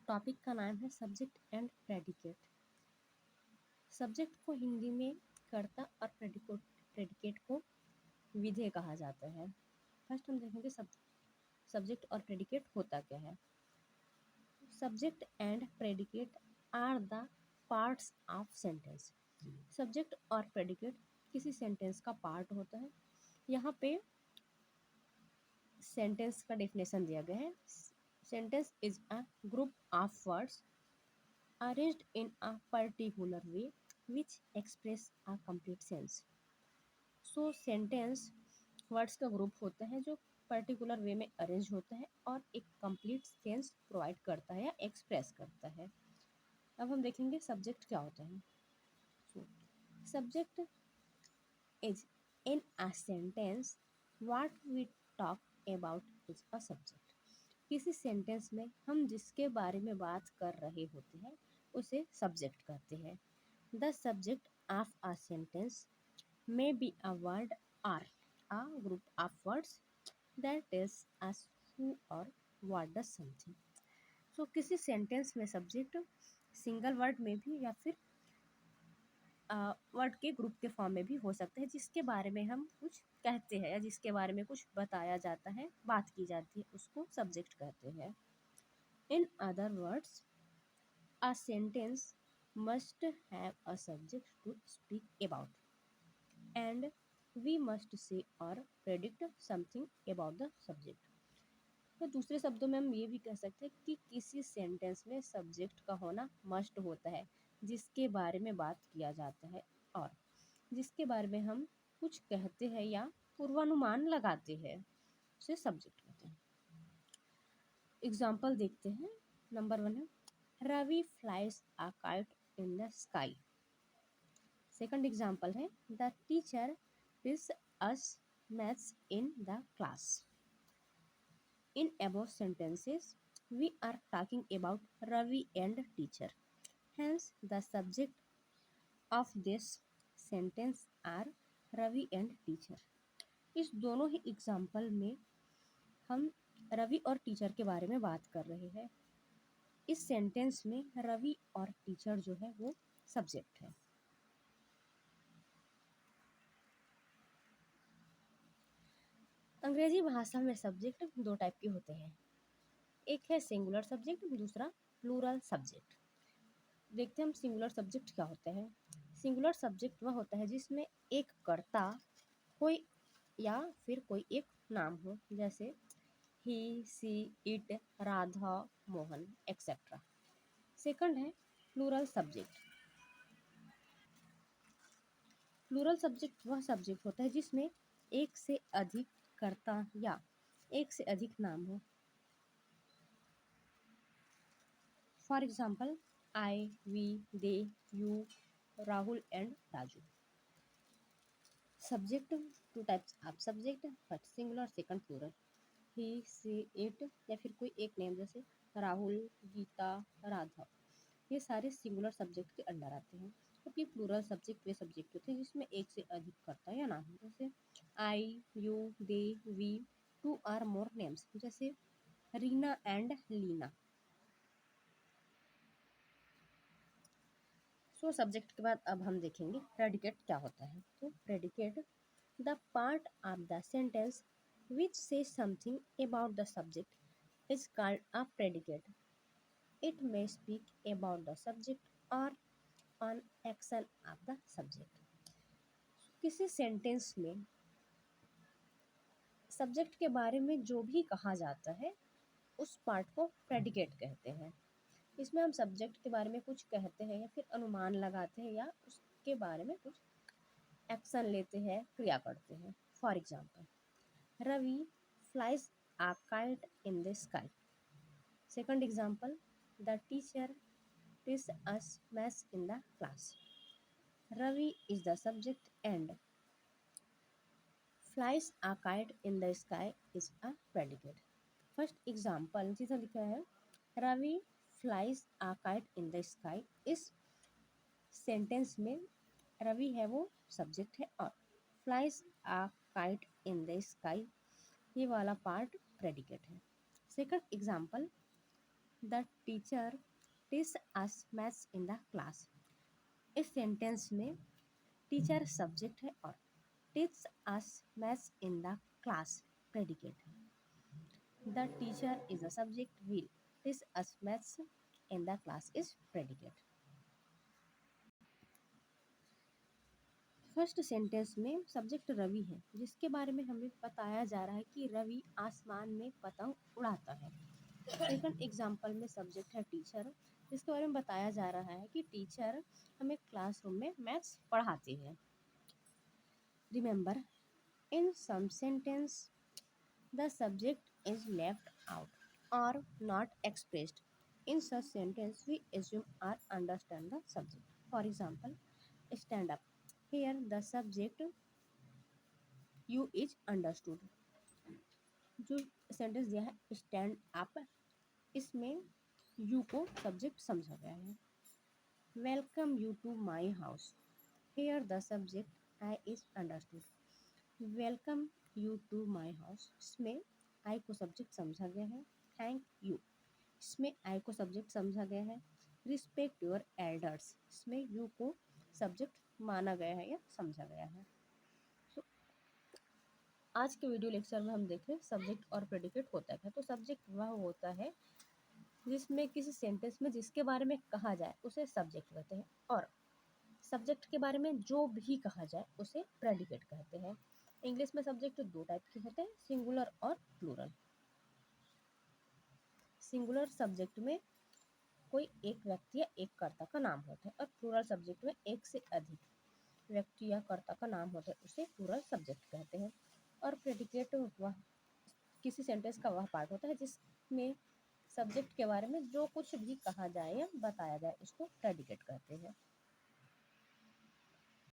Topic का नाम है सब्जेक्ट एंड प्रेडिकेट। सब्जेक्ट को हिंदी में कर्ता और प्रेडिकेट को विधेय कहा जाता है। फर्स्ट हम देखेंगे सब्जेक्ट और प्रेडिकेट होता क्या है। Subject and predicate are the parts of sentence. Subject और प्रेडिकेट किसी सेंटेंस का पार्ट होता है। यहाँ पे सेंटेंस का डेफिनेशन दिया गया है। Sentence is a group of words arranged in a particular way which express a complete sense. So sentence words का ग्रुप होता है जो पर्टिकुलर वे में अरेंज होता है और एक कंप्लीट सेंस प्रोवाइड करता है या एक्सप्रेस करता है। अब हम देखेंगे सब्जेक्ट क्या होता है। Subject is in a sentence what we talk about is a subject. किसी सेंटेंस में हम जिसके बारे में बात कर रहे होते हैं उसे सब्जेक्ट कहते हैं। The subject of a sentence may be a word or a group of words that tells us who or what does something. So किसी सेंटेंस में सब्जेक्ट सिंगल वर्ड में भी या फिर वर्ड के ग्रुप के फॉर्म में भी हो सकता है जिसके बारे में हम कुछ कहते हैं या जिसके बारे में कुछ बताया जाता है, बात की जाती है, उसको सब्जेक्ट कहते हैं। In other words a sentence must have a subject to speak about and we must say or predict something about the subject. तो दूसरे शब्दों में हम ये भी कह सकते हैं कि किसी सेंटेंस में सब्जेक्ट का होना मस्ट होता है जिसके बारे में बात किया जाता है और जिसके बारे में हम कुछ कहते हैं या पूर्वानुमान लगाते हैं उसे सब्जेक्ट कहते हैं। एग्जाम्पल देखते हैं। नंबर 1 है Ravi flies a kite in the sky. Second example है the teacher teach us maths in the class. In above sentences we are talking about Ravi and teacher. Hence the subject of this sentence are Ravi and teacher. इस दोनों ही example में हम रवि और teacher के बारे में बात कर रहे हैं। इस सेंटेंस में रवि और टीचर जो है वो सब्जेक्ट है। अंग्रेजी भाषा में सब्जेक्ट दो टाइप के होते हैं, एक है सिंगुलर सब्जेक्ट, दूसरा प्लूरल सब्जेक्ट। देखते हैं हम सिंगुलर सब्जेक्ट क्या होते हैं। सिंगुलर सब्जेक्ट वह होता है जिसमें एक कर्ता कोई या फिर कोई एक नाम हो, जैसे he, she, it, Radha, Mohan etcetera. Second है प्लूरल सब्जेक्ट। प्लूरल सब्जेक्ट वह सब्जेक्ट होता है जिसमें एक से अधिक कर्ता या एक से अधिक नाम हो। For example I, we, they, you, Rahul and Raju. Subject two types of subject, first singular, second plural. He, she, it या फिर कोई एक नेम जैसे राहुल, गीता, राधा, ये सारे सिंगुलर सब्जेक्ट के अंडर आते हैं। क्योंकि प्लूरल सब्जेक्ट वे सब्जेक्ट होते हैं जिसमें एक से अधिक कर्ता या नाम हो, जैसे I, you, they, we, two or more names, जैसे Reena and Leena. So subject के बाद अब हम देखेंगे प्रेडिकेट क्या होता है। तो predicate the part of the sentence which says something about the subject is called a predicate. It may speak about the subject or an action of the subject. किसी सेंटेंस में सब्जेक्ट के बारे में जो भी कहा जाता है उस पार्ट को प्रेडिकेट कहते हैं। इसमें हम सब्जेक्ट के बारे में कुछ कहते हैं या फिर अनुमान लगाते हैं या उसके बारे में कुछ एक्शन लेते हैं, क्रिया करते हैं। For example Ravi flies a kite in the sky. Second example the teacher teach us maths in the class. Ravi is the subject and flies a kite in the sky is a predicate. First example जैसा लिखा है Ravi flies a kite in the sky, इस sentence में रवि है वो subject है और flies a kite in the sky ये वाला पार्ट प्रेडिकेट है। Second example the teacher teach us maths in the class. इस सेंटेंस में टीचर सब्जेक्ट है और teach us maths in the class predicate है। The teacher is a subject, will teach us maths in the class is predicate. First sentence में subject Ravi है, जिसके बारे में हमें बताया जा रहा है कि रवि आसमान में पतंग उड़ाता है। सेकंड एग्जाम्पल में सब्जेक्ट है टीचर, जिसके बारे में बताया जा रहा है कि टीचर हमें क्लासरूम में मैथ्स पढ़ाते हैं। Remember, in some sentence the subject is left out और not expressed. In such sentence we assume or understand the subject. For example, stand up. Here the subject you is understood. जो sentence दिया है stand up, इसमें you को subject समझा गया है। Welcome you to my house. Here the subject I is understood. Welcome you to my house, इसमें I को सब्जेक्ट समझा गया है। थैंक यू, इसमें आई को सब्जेक्ट समझा गया है। रिस्पेक्ट योर एल्डर्स, इसमें यू को सब्जेक्ट माना गया है या समझा गया है। आज के वीडियो लेक्चर में हम देखें सब्जेक्ट और प्रेडिकेट होता है। तो सब्जेक्ट वह होता है जिसमें किसी सेंटेंस में जिसके बारे में कहा जाए उसे सब्जेक्ट कहते हैं, और सब्जेक्ट के बारे में जो भी कहा जाए उसे प्रेडिकेट कहते हैं। इंग्लिश में सब्जेक्ट दो टाइप के होते हैं, सिंगुलर और प्लूरल। सिंगुलर सब्जेक्ट में कोई एक व्यक्ति या एक कर्ता का नाम होता है, और प्लूरल सब्जेक्ट में एक से अधिक व्यक्ति या कर्ता का नाम होता है, उसे प्लूरल सब्जेक्ट कहते हैं। और प्रेडिकेट वह किसी सेंटेंस का वह पार्ट होता है जिसमें सब्जेक्ट के बारे में जो कुछ भी कहा जाए या बताया जाए उसको प्रेडिकेट कहते हैं।